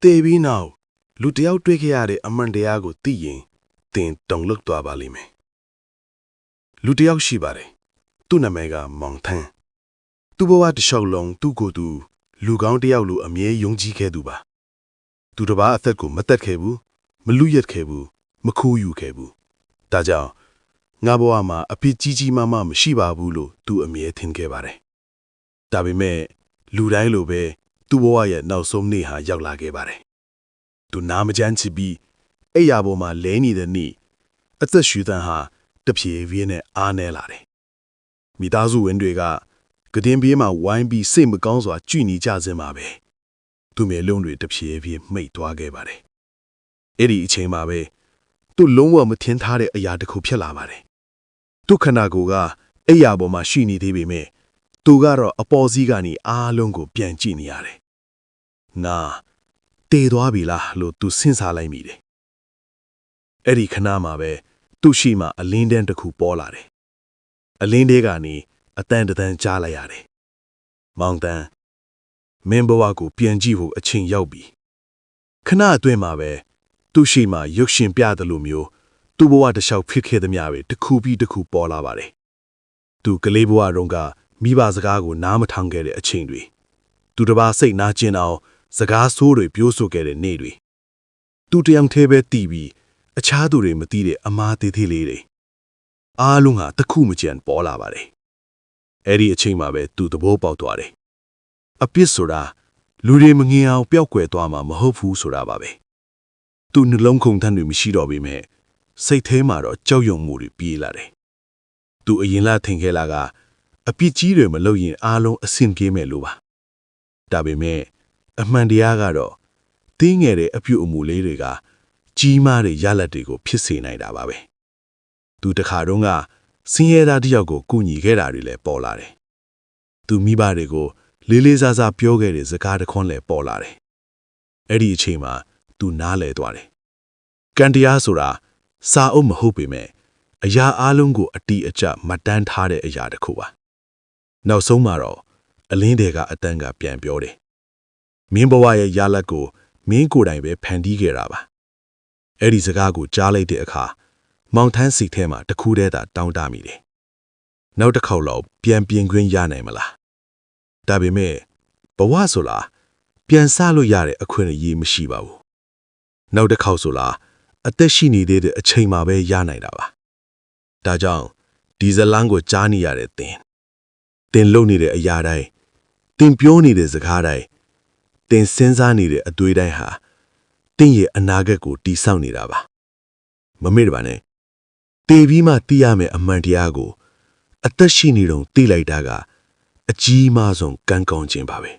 တေပြီးနောက်လူတယောက်တွေ့ခဲ့ရတဲ့အမှန်တရားကိုသိရင်တင်တုံ့လောက်သွားပါလိမ့်မယ်လူတယောက်ရှိပါတယ်သူ့နာမည်ကမောင်ထန်းသူ့ဘဝတစ်လျှောက်လုံးသူ့ကိုယ်သူလူကောင်းတယောက်လိုအမြဲယုံကြည်ခဲ့သူပါသူတစ်ပါးအသက်ကိုမတက်ခဲ့ဘူးမလူရက်ခဲ့ဘူးမခိုးယူခဲ့ဘူးဒါကြောင့်ငါဘဝမှာအဖြစ်ကြီးကြီးမားမားမရှိပါဘူးလို့သူအမြဲထင်ခဲ့ပါတယ်ဒါပေမဲ့လူတိုင်းလိုပဲသူ့ဘဝရဲ့နောက်ဆုံးနေ့ဟာရောက်လာခဲ့ပါတယ်သူနာမကျန်းချပြီးအိယာပေါ်မှာလဲနေတဲ့နေ့အသက်ရှူသံဟာတဖြည်းဖြည်းနဲ့အားနည်းလာတယ်မိသားစုဝင်တွေကကတင်ပြေးမှာဝိုင်းပြီးစိတ်မကောင်းစွာကြွနေကြစင်းပါပဲသူ့မျက်လုံးတွေတဖြည်းဖြည်းမှိတ်သွားခဲ့ပါတယ်အဲ့ဒီအချိန်မှာပဲသူ့လုံးဝမထင်ထားတဲ့အရာတစ်ခုဖြစ်လာပါတယ်သူ့ခန္ဓာကိုယ်ကအိယာပေါ်မှာရှိနေသေးပေမဲ့သူကတော့အပေါ်စီးကနေအားလုံးကိုပြန်ကြည့်နေရတယ်နာတေသွားပြီလားလို့သူစဉ်းစားလိုက်မိတယ်အဲ့ဒီခဏမှာပဲသူ့ရှိမှအလင်းတန်းတစ်ခုပေါ်လာတယ်အလင်းတဲကနေအတန်တန်ကြားလိုက်ရတယ်မောင်တန်းမင်းဘဝကိုပြန်ကြည့်ဖို့အချိန်ရောက်ပြီခဏအတွင်းမှာပဲသူ့ရှိမှရုပ်ရှင်ပြတယ်လို့မျိုးသူ့ဘဝတစ်လျှောက်ဖြစ်ခဲ့သမျှတွေတစ်ခုပြီးတစ်ခုပေါ်လာပါတယ်သူကလေးဘဝတုန်းကမိဘစကားကိုနားမထောင်ခဲ့တဲ့အချိန်တွေသူတစ်ပါးစိတ်နာကျင်အောင်စကားဆိုးတွေပြောဆိုခဲ့တဲ့နေ့တွေသူတယောက်တည်းပဲတည်ပြီးအခြားသူတွေမသိတဲ့အမားသေးသေးလေးတွေအားလုံးဟာတစ်ခုမကျန်ပေါ်လာပါတယ်အဲ့ဒီအချိန်မှာပဲသူသဘောပေါက်သွားတယ်အပြစ်ဆိုတာလူတွေမငြင်းအောင်ပျောက်ကွယ်သွားမှာမဟုတ်ဘူးဆိုတာပါပဲသူနှလုံးခုန်ထမ်းတွေမရှိတော့ပေမဲ့စိတ်ထဲမှာတော့ကြောက်ရွံ့မှုတွေပြေးလာတယ်သူအရင်လားထင်ခဲ့လာကအပြစ်ကြီးတွေမလုပ်ရင်အားလုံးအဆင်ပြေမယ်လို့ပါဒါပေမဲ့အမှန်တရားကတော့တင်းငယ်တဲ့အပြုအမူလေးတွေကကြီးမားတဲ့ရလဒ်တွေကိုဖြစ်စေနိုင်တာပါပဲသူတခါတော့ကစင်းရဲသားတယောက်ကိုကူညီခဲ့တာတွေလည်းပေါ်လာတယ်သူမိဘတွေကိုလေးလေးစားစားပြောခဲ့တဲ့စကားတစ်ခွန်းလည်းပေါ်လာတယ်အဲ့ဒီအချိန်မှာသူနားလည်သွားတယ်ကံတရားဆိုတာစာအုပ်မဟုတ်ပေမဲ့အရာအလုံးကိုအတီးအကျမှတ်တမ်းထားတဲ့အရာတစ်ခုပါနောက်ဆုံးမှာတော့အလင်းတွေကအတန်းကပြန်ပြောတယ်မင်းဘဝရဲ့ရလဒ်ကိုမင်းကိုယ်တိုင်ပဲဖန်တီးခဲ့တာပါအဲ့ဒီစကားကိုကြားလိုက်တဲ့အခါမောင်ထန်းစိတ်ထဲမှာတခုတည်းသာတောင်းတမိတယ်နောက်တစ်ခေါက်လောက်ပြန်ပြင်ခွင့်ရနိုင်မလားဒါပေမဲ့ဘဝဆိုလားပြန်ဆလို့ရတဲ့အခွင့်အရေးမရှိပါဘူးနောက်တစ်ခေါက်ဆိုလားအသက်ရှိနေသေးတဲ့အချိန်မှာပဲရနိုင်တာပါဒါကြောင့်ဒီဇလန်းကိုကြားနေရတဲ့တင်လုံနေတဲ့အရာတိုင်းတင်ပြောနေတဲ့စကားတိုင်းတင်စဉ်းစားနေတဲ့အတွေ့အတိုင်းဟာတင်ရဲ့အနာဂတ်ကိုတည်ဆောက်နေတာပါမမေ့ပါနဲ့တေပြီးမှသိရမယ့်အမှန်တရားကိုအသက်ရှိနေတုန်းသိလိုက်တာကအကြီးမားဆုံးကံကောင်းခြင်းပါပဲ